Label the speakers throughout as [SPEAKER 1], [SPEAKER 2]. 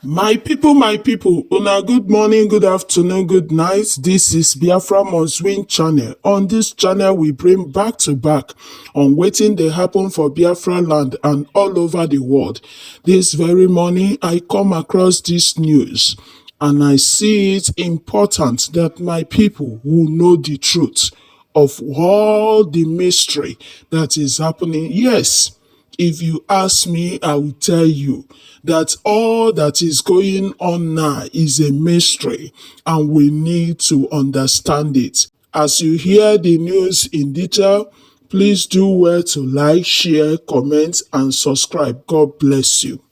[SPEAKER 1] My people, una good morning, good afternoon, good night. This is Biafra Must Win channel. On this channel, we bring back to back on wetin dey happen for Biafra land and all over the world. This very morning, I come across this news and I see it important that my people will know the truth of all the mystery that is happening. Yes, if you ask me, I will tell you that all that is going on now is a mystery and we need to understand it. As you hear the news in detail, please do well to like, share, comment, and subscribe. God bless you.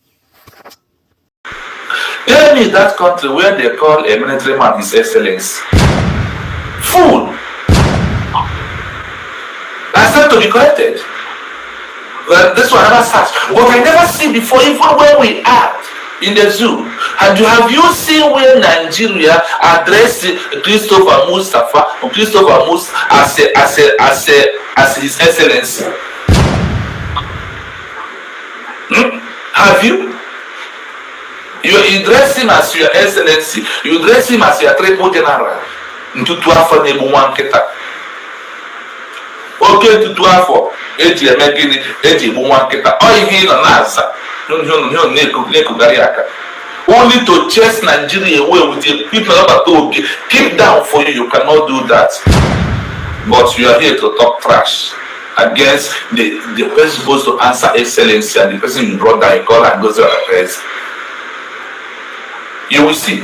[SPEAKER 2] Tell me that country where they call a military man His Excellence. Fool! I said to be corrected. Well, this one I never searched. But I never see before, even when we are in the zoo. And have you seen where Nigeria addressed Christopher Mustafa or Christopher Mus as His Excellency? Have you? You address him as Your Excellency. You address him as your Triple General. Ntutu afọ na-egbu nwa nkịta. Oke ntutu afọ eji eme gịnị eji egbu nwa nkịta. Ọ ihe ị nọ na-aza na-ekugharị aka. Only to chase Nigeria away with the people about to keep down for you. You cannot do that. But you are here to talk trash against the person supposed to answer Excellency and the person you brought down, you call and goes to the press. You will see.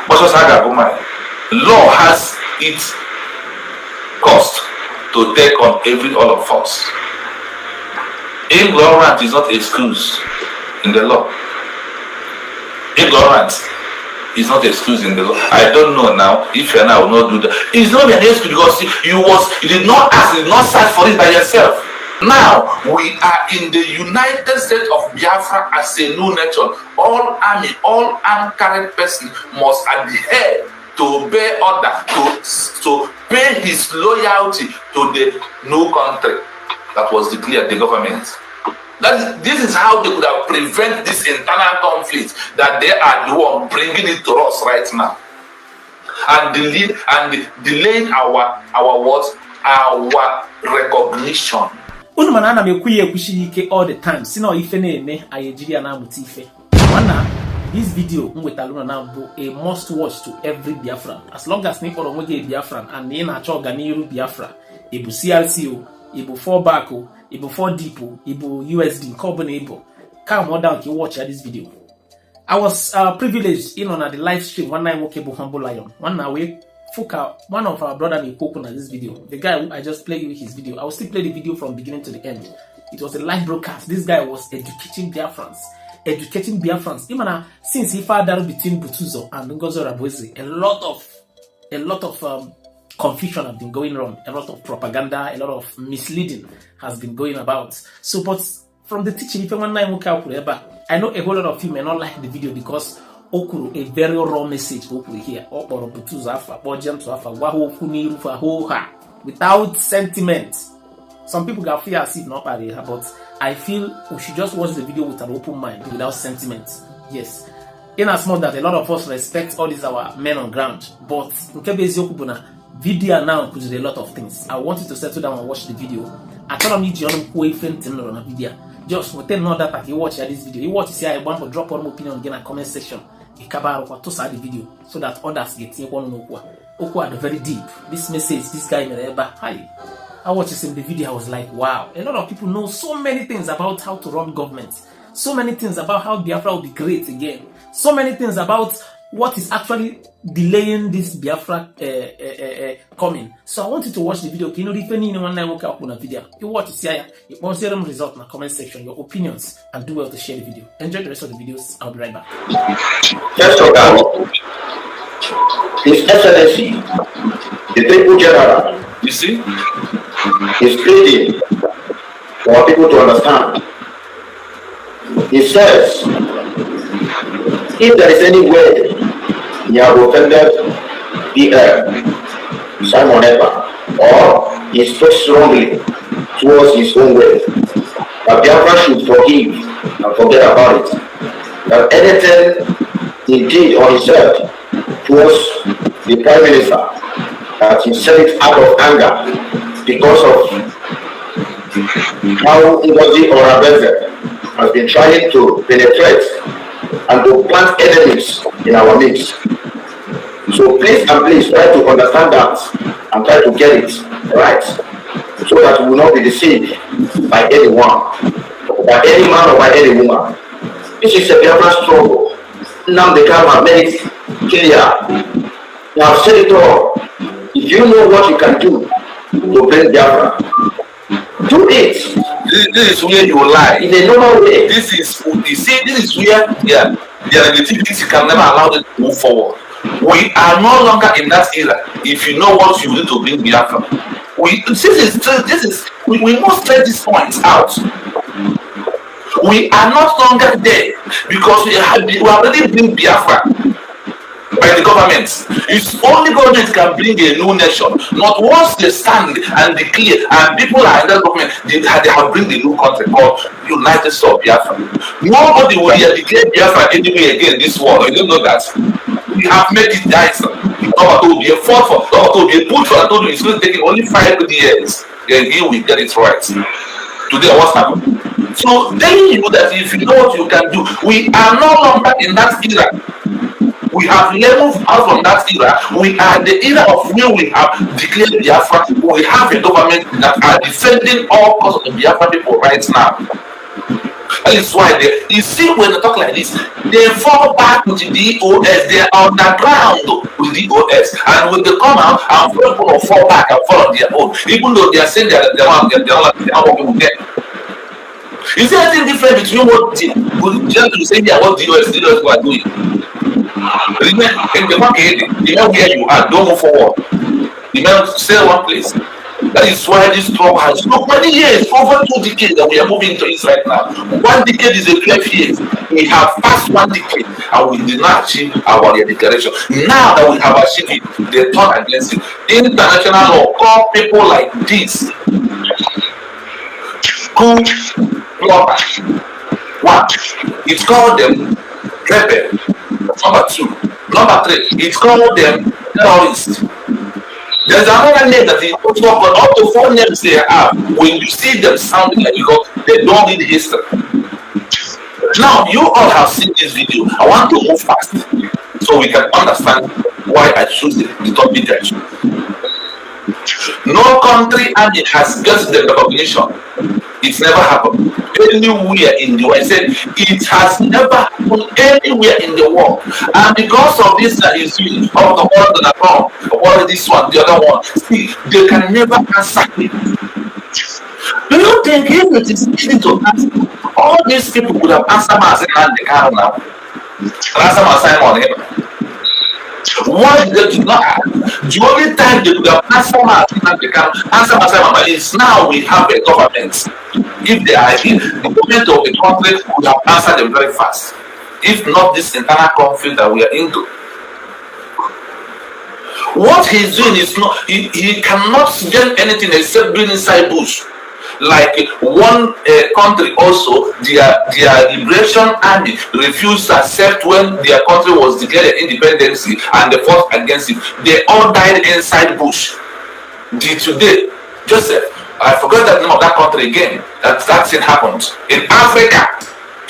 [SPEAKER 2] But law has its cost to take on all of us. Ignorance is not excuse in the law. Ignorance is not excuse in the law. I don't know now if you now will not do that. It's not an excuse because you did not ask, you did not search for it by yourself. Now we are in the United States of Biafra as a new nation. All army, all armed carried person must adhere to obey order, to pay his loyalty to the new country that was declared the government. This is how they could have prevented this internal conflict that they are the one bringing it to us right now, and delaying our what? Our recognition.
[SPEAKER 3] Unu mana ana mekwu ya ekwushi ike all the time. Si na ife na-eme Nigeria na amuti ife. Mana this video nwetara na bụ a must watch to every Biafran. As long as ni kpọrọ nwoke Biafran and ị na-achọ ọganiru Biafra, ịbụ CRC o, ịbụ fallback o, ịbụ 4deep o, ịbụ USD nke ọbụla ịbụ, calm down ka you watch this video. I was privileged in on the live stream one night nwoke bụ Humble Lion. One of our brother in Koku in this video. The guy who I just played with his video. I will still play the video from beginning to the end. It was a live broadcast. This guy was educating Biafrans. Even since he father between Butuzor and Butuzor, a lot of confusion have been going on. A lot of propaganda, a lot of misleading has been going about. So, but from the teaching, if one night I know a whole lot of you may not like the video because Okuru, a very raw message Okuru here. Without sentiment. Some people got fear as if not by the but I feel we should just watch the video with an open mind, without sentiment. Yes. In as much that a lot of us respect all these our men on ground, but video now could do a lot of things. I want you to settle down and watch the video. I tell you on a video. Just know that you watch this video. You watch see I want to drop one opinion again in comment section. The video so that others get one Okwa are very deep. This message, this guy hi. I watched this in the video, I was like, wow, a lot of people know so many things about how to run government, so many things about how Biafra will be great again, so many things about what is actually delaying this Biafra coming. So I want you to watch the video. You know, if anyone woke up on a video, you watch it, see you want to result in the comment section, your opinions, and do well to share the video. Enjoy the rest of the videos. I'll be right back.
[SPEAKER 4] First of all, His Excellency, the Triple General,
[SPEAKER 2] You see?
[SPEAKER 4] is pleading for people to understand. He says, if there is any way he has offended Simon Epa, or he spoke strongly towards his own way, that Biafra should forgive and forget about it. That anything he did or he said towards the Prime Minister, that he said it out of anger because of how Ngozi Oraveze has been trying to penetrate and to plant enemies in our midst. So please and please try to understand that and try to get it right, so that we will not be deceived by anyone, by any man or by any woman. This is a Biafra struggle. Now they have made it clear. You have said it all. If you know what you can do to bring Biafra, do it.
[SPEAKER 2] This is where you lie.
[SPEAKER 4] In a normal way.
[SPEAKER 2] This is, you see, this is where the negativity can never allow them to move forward. We are no longer in that era. If you know what you need to bring Biafra, we must let these points out. We are not longer there because we already bring Biafra by the government. It's only government can bring a new nation. Not once they stand and declare, and people are in that government, they have bring the new country called United States of Biafra. Nobody will declare Biafra anywhere again in this world. You don't know that. We have made it nice. Number two, be a fought for. Number two, be a put for. I told you it's going to take only 5 years. Then he will get it right. Today, what's happened? So telling you that if you know what you can do, we are no longer in that era. We have leveled out from that era. We are the era of where we have declared Biafra. We have a government that are defending all cause of the Biafra people right now. That is why you see when they talk like this, they fall back with the DOS. They are underground with the DOS, and when they come out and people fall back and fall on their own, even though they are saying they're not working with them. Is there anything different between what you say here, what DOS were doing? Remember, in the market, remember where you are, don't move forward. Remember, stay in one place. That is why this trouble has look many years, over 2 decades that we are moving into it right now. 1 decade is a 12 years. We have passed 1 decade and we did not achieve our declaration. Now that we have achieved it, they turn against it. International law call people like this coup plotters. 1, it's called them rebel. Number 2, number 3, it's called them terrorists. There's another name that is also called, up to 4 names they have. When you see them sounding like, because they don't read history. Now you all have seen this video. I want to move fast so we can understand why I choose the topic I choose. No country army has got the recognition. It's never happened anywhere in the world. I said it has never happened anywhere in the world. And because of this that is doing of the world that are or this one, the other one, see, they can never answer it. Do you think if it is easy to ask, all these people would have answered my assignment the now? Answer my assignment on him. Why they did not ask? The only time they could have answered my assignment is now we have a government. If they are in the government of the country, would have answered them very fast. If not this internal conflict that we are into. What he's doing is not, he cannot get anything except being inside bush. Like one country also, their liberation army refused to accept when their country was declared independence and they fought against it. They all died inside bush. Today, Joseph, I forgot the name of that country again. That thing happened in Africa.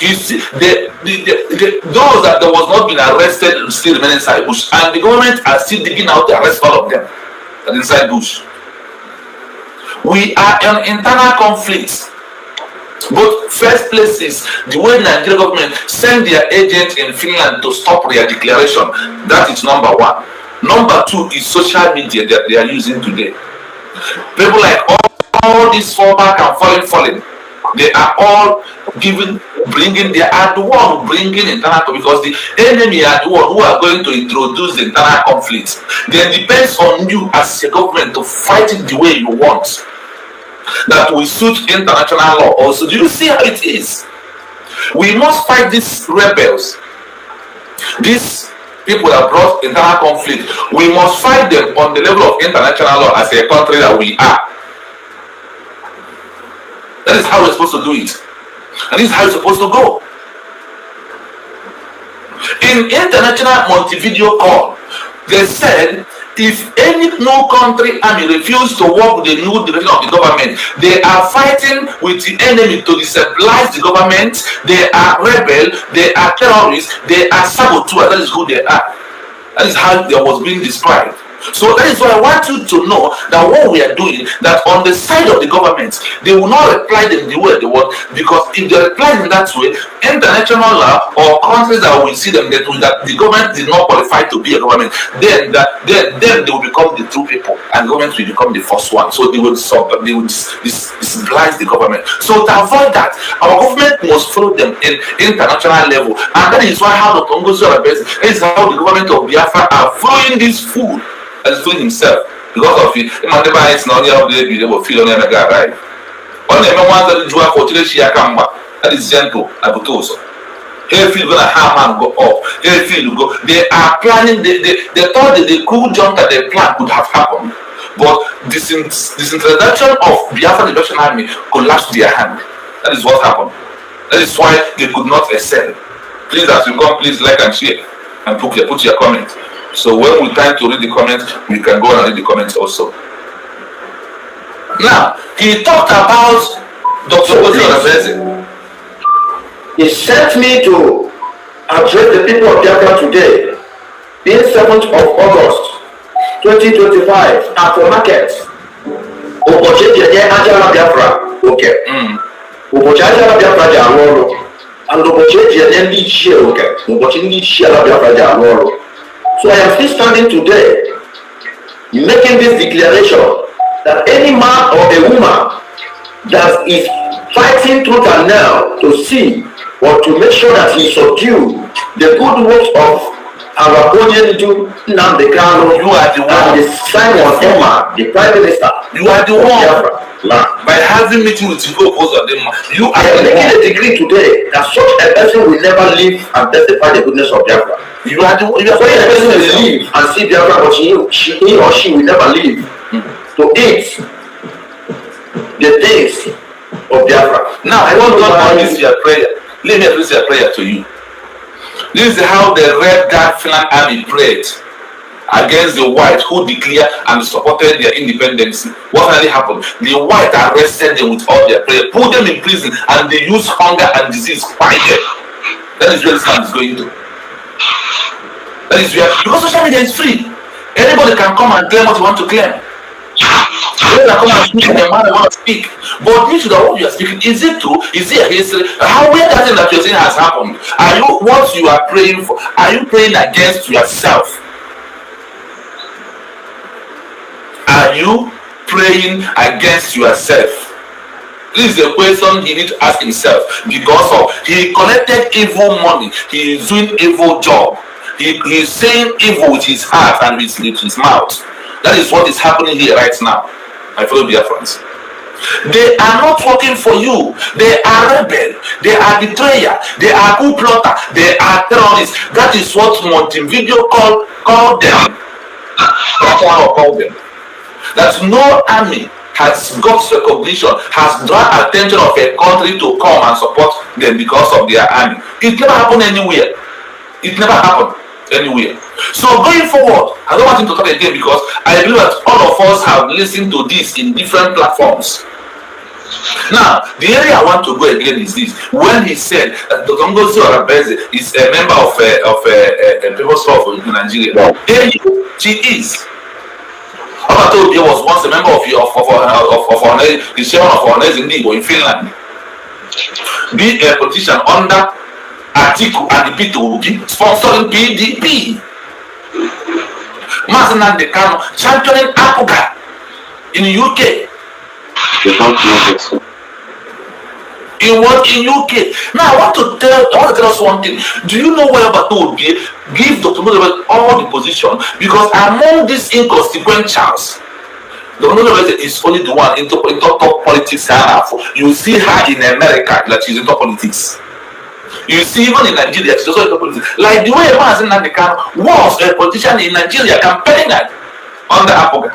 [SPEAKER 2] You see, those that there was not been arrested still remain inside bush, and the government are still digging out to arrest all of them inside bush. We are in internal conflicts. But first place is the way Nigerian government send their agents in Finland to stop their declaration. That is number 1. Number 2 is social media that they are using today. People like all this fallback and falling. They are all bringing the one bringing internal, because the enemy are the one who are going to introduce the internal conflict. Then depends on you as a government to fight it the way you want. That will suit international law also. Do you see how it is? We must fight these rebels. These people that brought internal conflict. We must fight them on the level of international law as a country that we are. That is how we're supposed to do it. And this is how it's supposed to go. In international multi-video call, they said if any no country army refuse to work with the new direction of the government, they are fighting with the enemy to destabilize the government. They are rebel, they are terrorists, they are saboteurs. That is who they are. That is how they was being described. So that is why I want you to know that what we are doing, that on the side of the government, they will not reply them the way they want, because if they reply in that way, international law or countries that will see them that the government did not qualify to be a government, then they will become the true people, and government will become the first one. So they will destabilize the government. So to avoid that, our government must follow them in international level, and that is why how the Butuzor is how the government of Biafra are following this food. As food himself, because of it, is not the other they will feel on the guy, right? On the one that you are for that is gentle, a Butuzor. Here feel gonna harm and go up. Here feel go. They are planning. They thought that the cool jump that they planned could have happened, but this introduction of Biafra Liberation Army collapsed their hand. That is what happened. That is why they could not excel. Please, as you come, please like and share and put your comment. So when we time to read the comments, we can go and read the comments also. Now, he talked about Dr. Ojukwu.
[SPEAKER 4] He sent me to address the people of Biafra today, being 7th of August, 2025, at the market. Obochi Ajala Biafra. Okay. Obochi Ajala Biafra Jalolo. And Obochi Ndi Shia. Okay. Obochi Ndi Shia Biafra Jalolo. So I am still standing today, making this declaration that any man or a woman that is fighting tooth and nail to see or to make sure that he subdue the good works of our opponent to Nnamdi Kanu,
[SPEAKER 2] you are the one,
[SPEAKER 4] and the Simon Emma, the Prime Minister.
[SPEAKER 2] You are the one. By having meeting with you, both of them, you are
[SPEAKER 4] making a decree today that such a person will never live and testify the goodness of Biafra.
[SPEAKER 2] You are the one.
[SPEAKER 4] So a person will live and see Biafra, but he or she will never live to eat the things of Biafra.
[SPEAKER 2] Now I want to address your prayer. Let me address your prayer to you. This is how the Red Guard Finland Army prayed against the white who declared and supported their independence. What really happened? The white arrested them with all their prayer, put them in prison, and they used hunger and disease fight them. That is where Islam is going to. That is where, because social media is free. Anybody can come and claim what you want to claim. Anybody can come and speak the man they want to speak. But you should know what you are speaking. Is it true? Is it a history? How where that thing that you're saying has happened? Are you what you are praying for? Are you praying against yourself? Are you praying against yourself? This is a question he needs to ask himself, because of he collected evil money, he is doing evil job, he is saying evil with his heart and with his mouth. That is what is happening here right now, my fellow dear friends. They are not working for you. They are rebel. They are betrayer. They are coup plotter. They are terrorists. That is what Montevideo called them. That's how I call them. That no army has got recognition, has drawn attention of a country to come and support them because of their army. It never happened anywhere. It never happened anywhere. So going forward, I don't want him to talk again, because I believe that all of us have listened to this in different platforms. Now, the area I want to go again is this. When he said that Dr. Butuzor is a member of People's Force in Nigeria, she is. Obatobia was once a member of the chairman of Honors in Finland. Be a politician under Atiku and the P2P, sponsoring PDP. Nnamdi Kanu championing Apuga in UK. In UK. Now I want to tell us one thing. Do you know where Obatobia give Dr. Butuzor all the position? Because among these inconsequentials, Dr. Butuzor is only the one into top politics. You see her in America that she's into politics. You see even in Nigeria she's also into politics. Like the way Nnamdi Kanu was a politician in Nigeria campaigning under Apoga.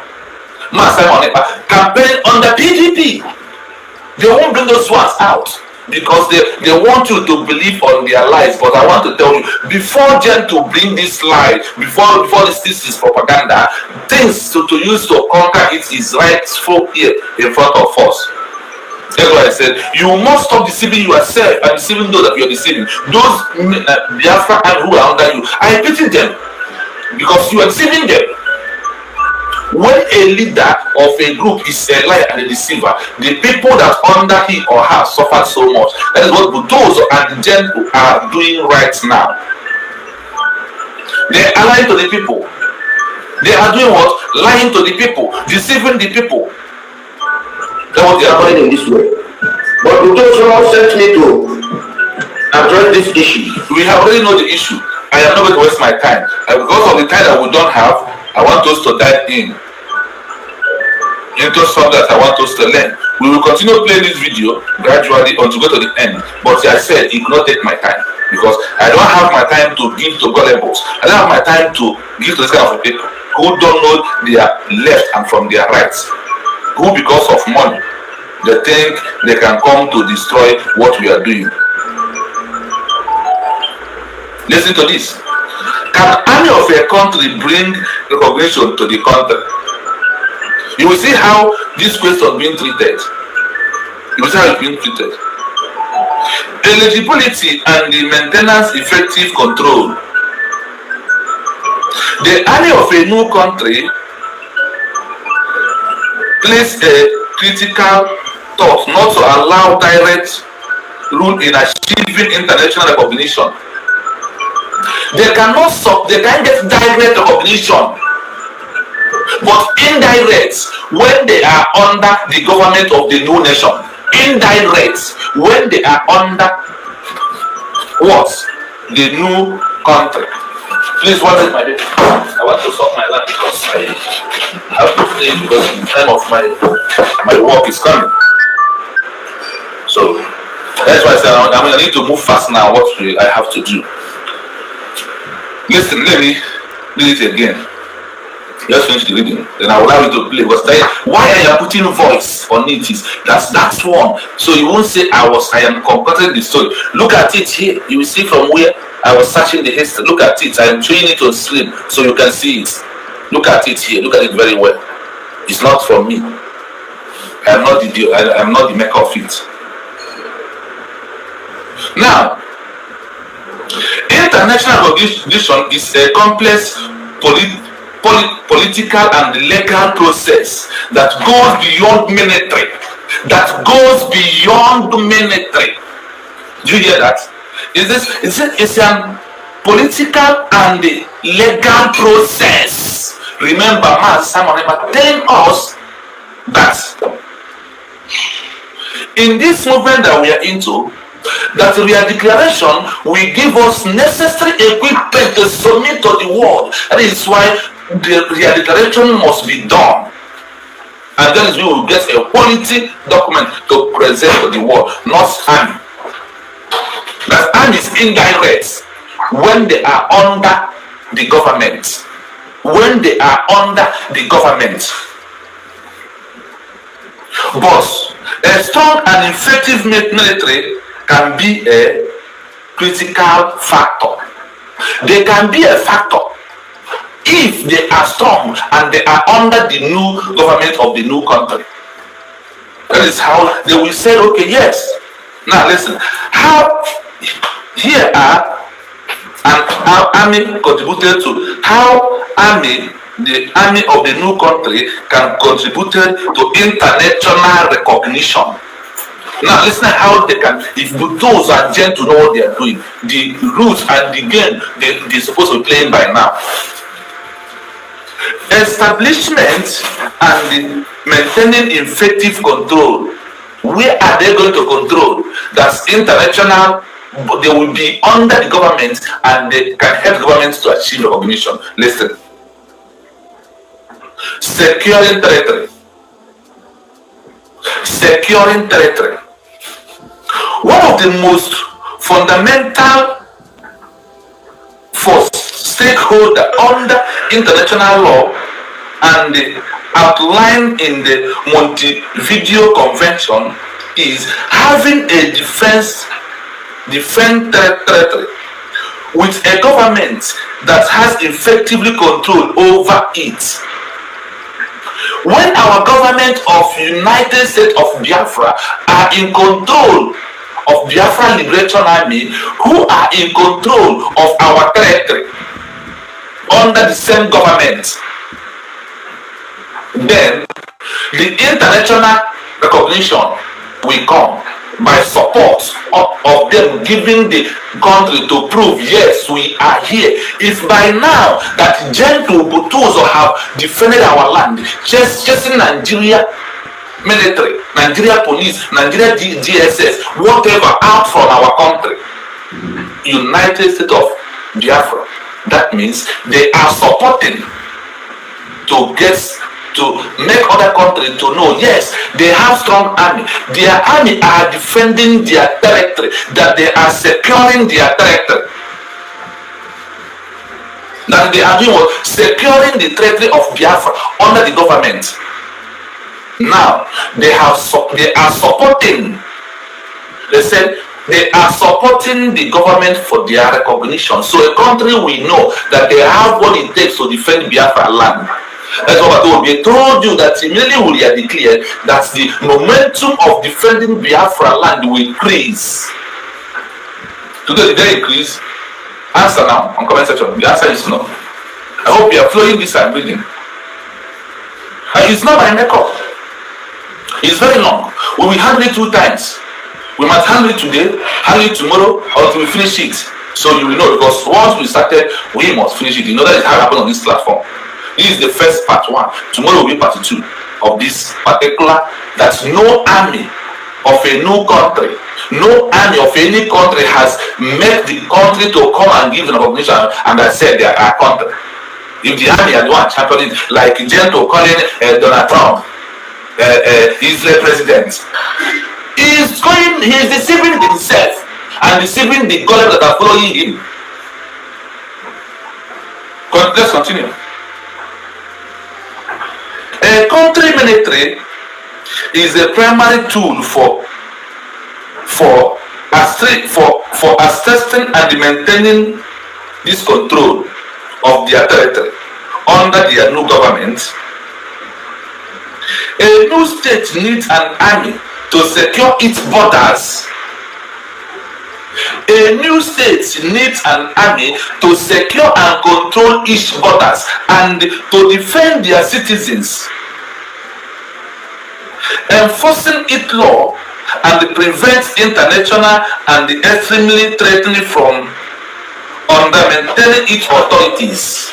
[SPEAKER 2] Simon campaigning under PDP. They won't bring those ones out. because they want you to believe on their lies. But I want to tell you, before Jen to bring this lie, before this is propaganda, things to use to conquer it is right here in front of us. That's why I said you must stop deceiving yourself and deceiving those that you are deceiving. Those Biafra and who are under you, I pity them because you are deceiving them. When a leader of a group is a liar and a deceiver, the people that under him or her suffer so much. That is what Butuzor and Jen are doing right now. They are lying to the people. They are doing what? Lying to the people, deceiving the people.
[SPEAKER 4] That's what they are doing in this way. But Butuzor sent me to address this issue.
[SPEAKER 2] We have already know the issue. I am not going to waste my time. And because of the time that we don't have, I want us to dive into something that I want us to learn. We will continue playing this video gradually until we go to the end. But as I said, it will not take my time because I don't have my time to give to gullibles. I don't have my time to give to this kind of people who don't know their left and from their right. Who, because of money, they think they can come to destroy what we are doing. Listen to this. Can army of a country bring recognition to the country? You will see how this question is being treated. You will see how it's being treated. Eligibility and the maintenance effective control. The army of a new country plays a critical thought not to allow direct rule in achieving international recognition. They can't get direct recognition, but indirect when they are under the government of the new nation. Indirect when they are under what? The new country. Please, what is my day? I want to stop my land because I have to stay because the time of my work is coming. So that's why I said I'm going to need to move fast now. What I have to do. Listen, let me read it again. Just finish the reading, then I will allow you to play. But why I am putting voice on it is that's one. So you won't say I am concocting the story. Look at it here. You will see from where I was searching the history. Look at it. I am showing it on screen so you can see it. Look at it here. Look at it very well. It's not from me. I am not the maker of it. Now, international recognition is a complex political and legal process that goes beyond military. Do you hear that? It's a political and legal process. Remember, someone telling us that in this movement that we are into, that real declaration will give us necessary equipment to submit to the world. That is why the real declaration must be done. And then we will get a quality document to present to the world, not army. That army is indirect when they are under the government. When they are under the government. But a strong and effective military can be a critical factor. They can be a factor if they are strong and they are under the new government of the new country. That is how they will say, okay, yes. Now listen, how here are and how army contributed to how the army of the new country can contribute to international recognition. Now listen how they can, if those are Jen to know what they are doing, the rules and the game they're supposed to be playing by now. Establishment and the maintaining effective control. Where are they going to control? That's international, but they will be under the government and they can help governments to achieve recognition. Listen. Securing territory. Securing territory. One of the most fundamental for stakeholder under international law and outlined in the Montevideo Convention is having a defense territory with a government that has effectively control over it. When our government of United States of Biafra are in control of Biafra Liberation Army, who are in control of our territory under the same government, then the international recognition will come by support of them giving the country to prove, yes, we are here. If by now that gentle Butuzor have defended our land, chasing Nigeria military, Nigeria police, Nigeria DSS, whatever, out from our country, United States of Biafra, that means they are supporting to make other countries to know, yes, they have strong army. Their army are defending their territory, that they are securing their territory. That they are doing what? Securing the territory of Biafra under the government. Now, they are supporting, they said, they are supporting the government for their recognition. So a country we know that they have what it takes to defend Biafra land. That's what I told you. They told you that immediately we are declared that the momentum of defending Biafra land will increase. Today, did they increase? Answer now on comment section. The answer is no. I hope you are flowing this and reading. And it's not by makeup. It's very long. We will handle it 2 times. We might handle it today, handle it tomorrow, until we finish it. So you will know, because once we started, we must finish it. You know that is how it happened on this platform. This is the first part 1. Tomorrow will be part 2 of this particular, that no army of a new country, no army of any country has made the country to come and give an recognition and I said they are our country. If the army are the one championing, like Gentle calling Donald Trump, Israel president, he's deceiving himself and deceiving the gods that are following him. Let's continue. A country military is a primary tool for assessing and maintaining this control of their territory under their new government. A new state needs an army to secure its borders. A new state needs an army to secure and control its borders and to defend their citizens, enforcing its law and prevent international and extremely threatening from under maintaining its authorities.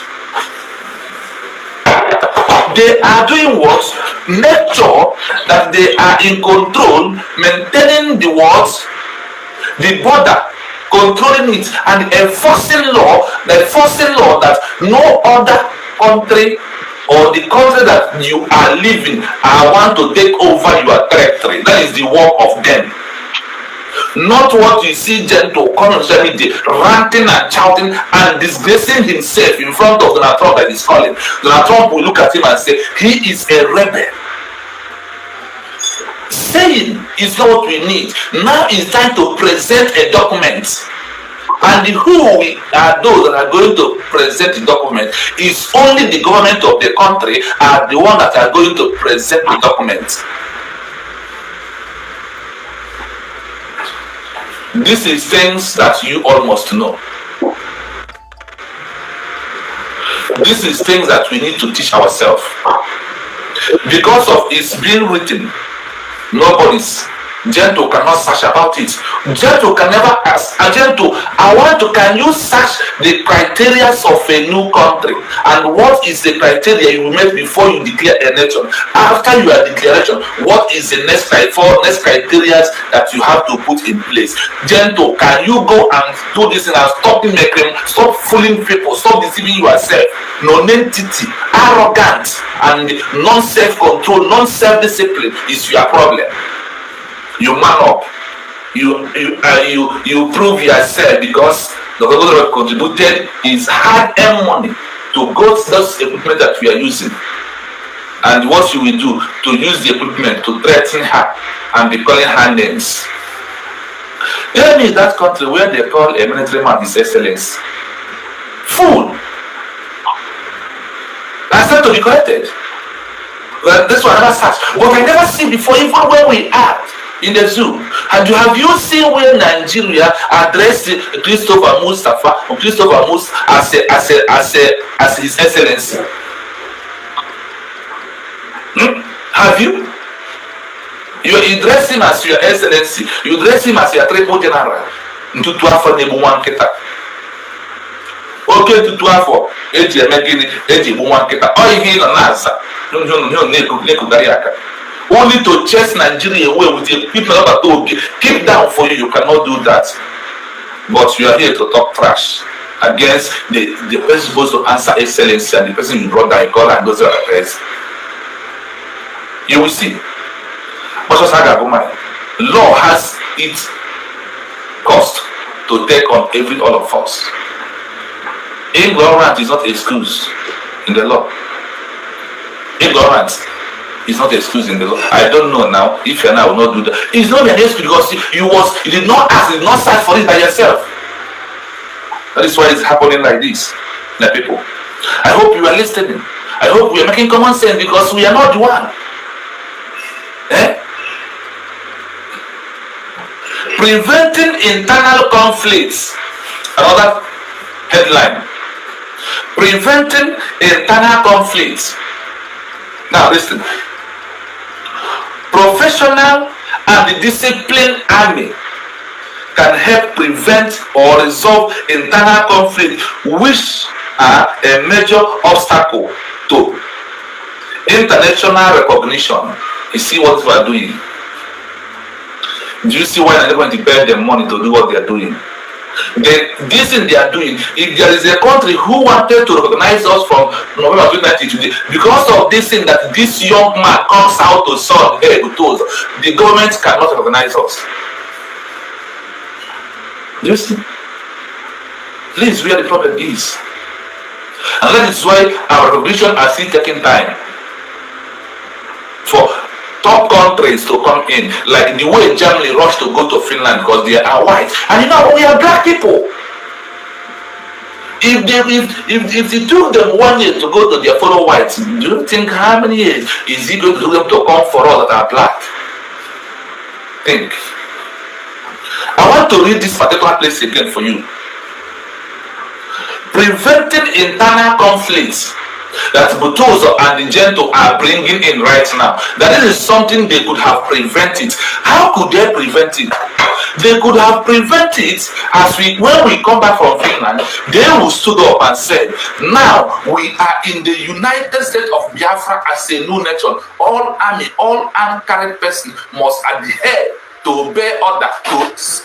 [SPEAKER 2] They are doing what? Make sure that they are in control, maintaining the what? The border, controlling it, and enforcing law that no other country or the country that you are living want to take over your territory. That is the work of them. Not what you see Gentle come on social media ranting and shouting and disgracing himself in front of Donald Trump that is calling. Donald Trump will look at him and say, he is a rebel. Saying is not what we need. Now it's time to present a document. And who are those that are going to present the document is only the government of the country are the one that are going to present the document. This is things that you all must know. This is things that we need to teach ourselves. Because of it's being written, nobody's Gentle cannot search about it. Gentle can never ask. Gentle, can you search the criteria of a new country? And what is the criteria you make before you declare a nation? After your declaration, what is the next criteria that you have to put in place? Gentle, can you go and do this and stop fooling people, stop deceiving yourself? Non-entity, arrogant, and non-self-control, non-self-discipline is your problem. You man up. You prove yourself because the government contributed his hard-earned money to go to those equipment that we are using. And what you will do to use the equipment to threaten her and be calling her names. Tell me that country where they call a military man His Excellence. Fool. I said to be corrected. Well, this one I never search. But I never see before, even when we are in the zoo. And have you seen where Nigeria addressed Christopher Mustafa or Christopher Mus as His Excellency? Have you? You address him as Your Excellency. You address him as your Triple General. Into 12 nebu one kita. Okay, to 12 eji emegini eji bu one kita. Oh, he no nasa. No neku gariaka. Only to chase Nigeria away with the people about to keep down for you. You cannot do that. But you are here to talk trash against the person supposed to answer Excellency and the person you brought down, call and goes to the press. You will see. Law has its cost to take on all of us. Ignorance is not excuse in the law. Ignorance is not excuse in the law. I don't know now if you and I will not do that. It's not an excuse because you did not ask, you did not search for it by yourself. That is why it's happening like this, my people. I hope you are listening. I hope we are making common sense because we are not the one. Preventing internal conflicts. Another headline. Preventing internal conflicts. Now listen. Professional and the disciplined army can help prevent or resolve internal conflict, which are a major obstacle to international recognition. You see what we are doing? Do you see why they're going to pay them money to do what they are doing? This thing they are doing, if there is a country who wanted to recognize us from November 2019 today, because of this thing that this young man comes out to son, hey, Butuzor, the government cannot recognize us. Do you see? This is where the problem is. And that is why our recognition are still taking time for top countries to come in, like the way Germany rushed to go to Finland because they are white. And you know, we are black people. If it took them 1 year to go to their fellow whites, do you think how many years is it going to do them to come for us that are black? Think. I want to read this particular place again for you. Preventing internal conflicts that Butuzor and the Gento are bringing in right now. That is something they could have prevented. How could they prevent it? They could have prevented it as when we come back from Finland, they will stood up and said, now we are in the United States of Biafra as a new nation. All army, all armed carried person must adhere to obey order,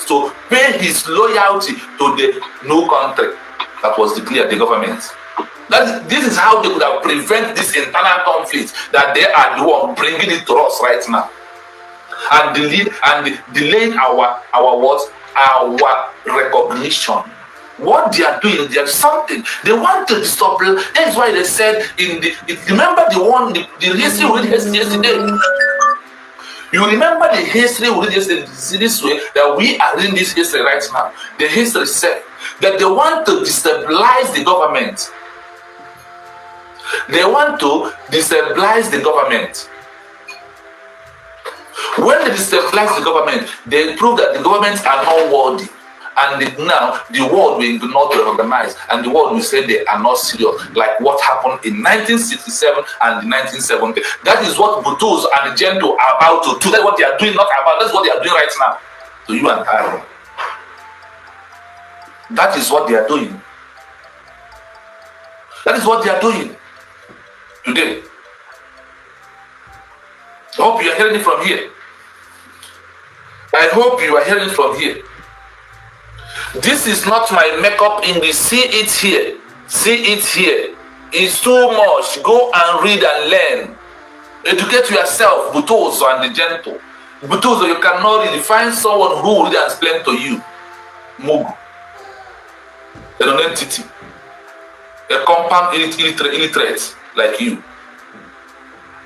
[SPEAKER 2] to pay his loyalty to the new country that was declared the government. This is how they could have prevented this internal conflict that they are the one bringing it to us right now, and delaying our recognition. What they are doing, there's something they want to stop. That's why they said remember the history we read yesterday. You remember the history we read yesterday this way that we are reading this history right now. The history said that they want to destabilize the government. They want to destabilize the government. When they destabilize the government, they prove that the governments are not worthy. And now the world will not recognize, and the world will say they are not serious, like what happened in 1967 and 1970. That is what Butuzor and the Gento are about to do. That's what they are doing, not about. That's what they are doing right now to you and I. That is what they are doing. That is what they are doing today. I hope you are hearing it from here. I hope you are hearing it from here. This is not my makeup English. See it here. See it here. It's too much. Go and read and learn. Educate yourself, Butuzor and the Gento. Butuzor, you cannot really find someone who will really explain to you. Mugu. A non-entity. A compound illiterate like you.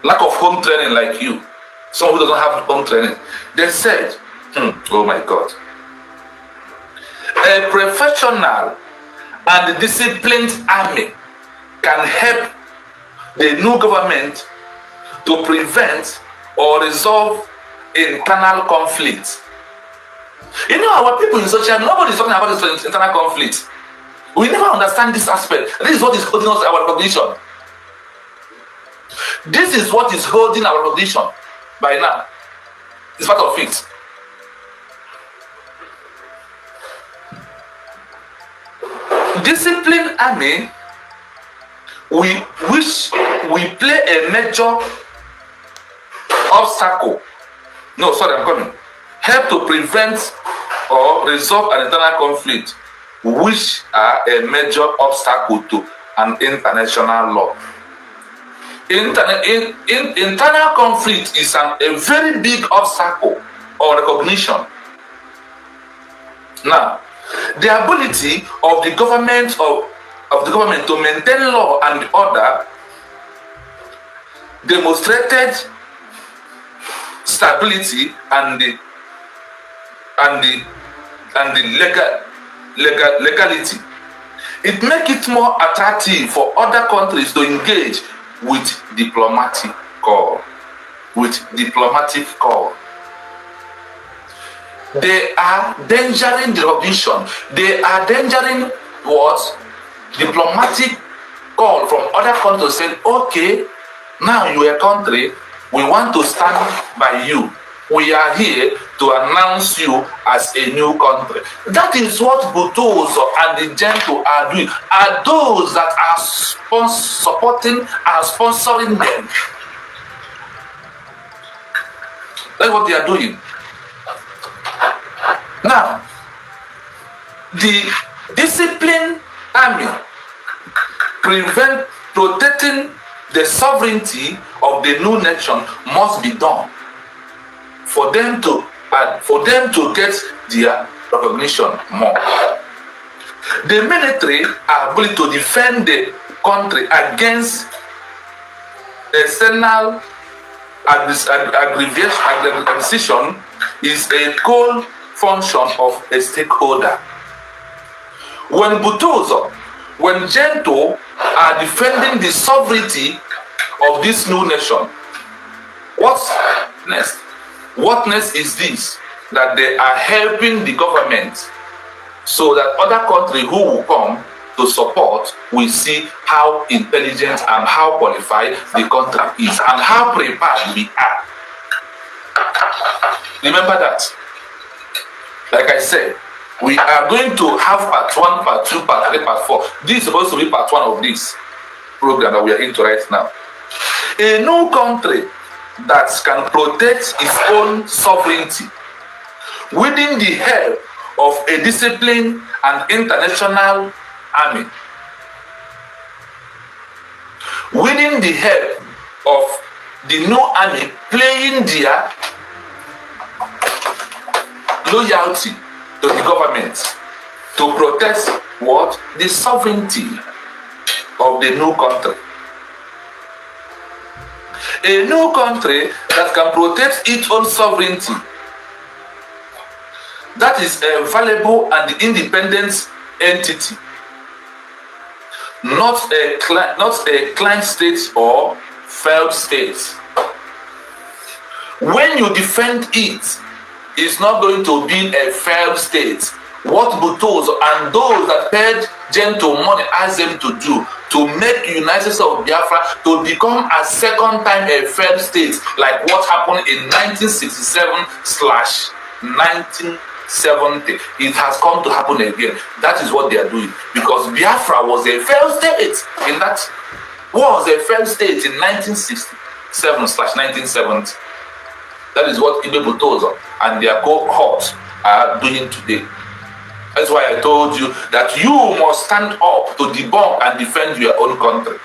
[SPEAKER 2] lack of home training like you, someone who doesn't have home training. They said, oh my God, a professional and disciplined army can help the new government to prevent or resolve internal conflict. You know, our people in social, nobody is talking about this internal conflict. We never understand this aspect. This is what is holding us our recognition. This is what is holding our recognition by now. It's part of it. Disciplined army, which we play a major obstacle. No, sorry, I'm coming. Help to prevent or resolve an internal conflict, which are a major obstacle to an international law. Internal conflict is a very big obstacle or recognition. Now, the ability of the government to maintain law and order demonstrated stability and the legality. It makes it more attractive for other countries to engage with diplomatic call. They are endangering the recognition. They are endangering what? Diplomatic call from other countries saying, okay, now you are a country, we want to stand by you. We are here to announce you as a new country. That is what Butuzor and the Gento are doing. Are those that are supporting and sponsoring them. That's what they are doing. Now, the disciplined army protecting the sovereignty of the new nation must be done for them to get their recognition more. The military are able to defend the country against external aggression is a core function of a stakeholder. When Butuzor, when Gento are defending the sovereignty of this new nation, what's next? What next is this? That they are helping the government so that other countries who will come to support will see how intelligent and how qualified the country is and how prepared we are. Remember that. Like I said, we are going to have part 1, part 2, part 3, part 4. This is supposed to be part 1 of this program that we are into right now. A new country that can protect its own sovereignty within the help of a disciplined and international army, within the help of the new army playing their loyalty to the government to protect what? The sovereignty of the new country. A new country that can protect its own sovereignty, that is a valuable and independent entity, not a client state or failed state. When you defend it, it's not going to be a failed state. What Butuzor and those that paid Gento money asked them to do to make United States of Biafra to become a second time a failed state, like what happened in 1967-1970. It has come to happen again. That is what they are doing, because Biafra was a failed state in that was a failed state in 1967-1970. That is what Ibe Butuzor and their cohorts are doing today. That's why I told you that you must stand up to debunk and defend your own country.